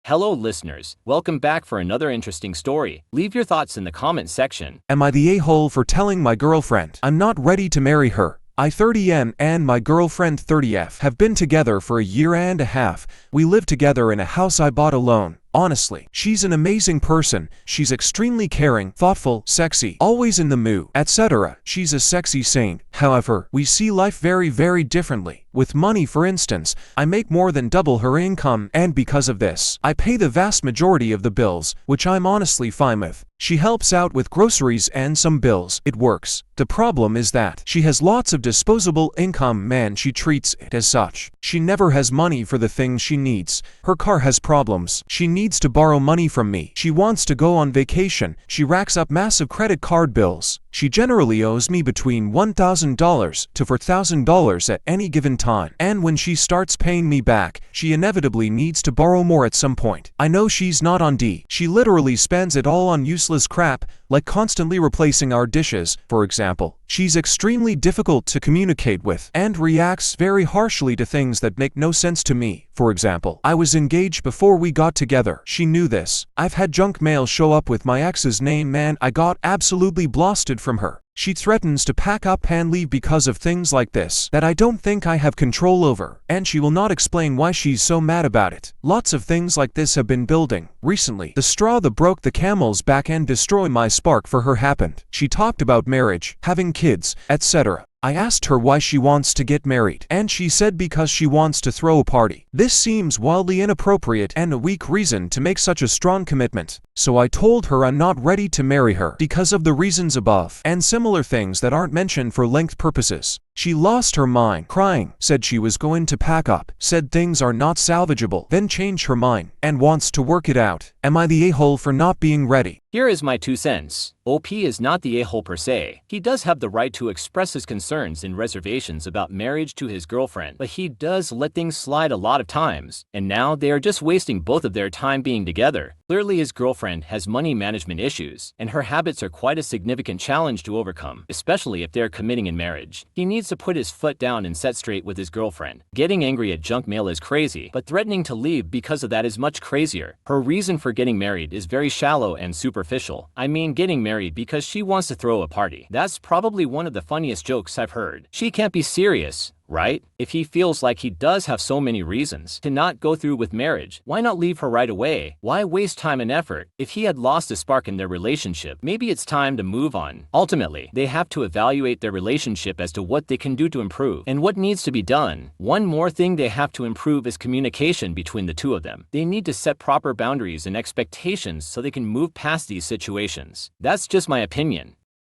Hello listeners, welcome back for another interesting story. Leave your thoughts in the comment section. Am I the a-hole for telling my girlfriend I'm not ready to marry her? I 30N and my girlfriend 30F have been together for a year and a half. We live together in a house I bought alone. Honestly, she's an amazing person. She's extremely caring, thoughtful, sexy, always in the mood, etc. She's a sexy saint. However, we see life very differently. With money, for instance, I make more than double her income, and because of this, I pay the vast majority of the bills, which I'm honestly fine with. She helps out with groceries and some bills. It works. The problem is that she has lots of disposable income, man. She treats it as such. She never has money for the things she needs. Her car has problems. She needs to borrow money from me. She wants to go on vacation. She racks up massive credit card bills. She generally owes me between $1,000 to $4,000 at any given time. And when she starts paying me back, she inevitably needs to borrow more at some point. I know she's not on D. She literally spends it all on useless crap, like constantly replacing our dishes, for example. She's extremely difficult to communicate with and reacts very harshly to things that make no sense to me. For example, I was engaged before we got together. She knew this. I've had junk mail show up with my ex's name, man. I got absolutely blasted from her. She threatens to pack up and leave because of things like this that I don't think I have control over, and she will not explain why she's so mad about it. Lots of things like this have been building. Recently, the straw that broke the camel's back and destroyed my spark for her happened. She talked about marriage, having kids, etc. I asked her why she wants to get married, and she said because she wants to throw a party. This seems wildly inappropriate and a weak reason to make such a strong commitment. So I told her I'm not ready to marry her because of the reasons above, and similar things that aren't mentioned for length purposes. She lost her mind, crying, said she was going to pack up, said things are not salvageable, then changed her mind, and wants to work it out. Am I the a-hole for not being ready? Here is my 2 cents. OP is not the a-hole per se. He does have the right to express his concerns and reservations about marriage to his girlfriend, but he does let things slide a lot of times, and now they are just wasting both of their time being together. Clearly his girlfriend has money management issues, and her habits are quite a significant challenge to overcome, especially if they're committing in marriage. He needs to put his foot down and set straight with his girlfriend. Getting angry at junk mail is crazy, but threatening to leave because of that is much crazier. Her reason for getting married is very shallow and superficial. I mean, getting married because she wants to throw a party. That's probably one of the funniest jokes I've heard. She can't be serious, right? If he feels like he does have so many reasons to not go through with marriage, why not leave her right away? Why waste time and effort? If he had lost a spark in their relationship, maybe it's time to move on. Ultimately, they have to evaluate their relationship as to what they can do to improve and what needs to be done. One more thing they have to improve is communication between the two of them. They need to set proper boundaries and expectations so they can move past these situations. That's just my opinion.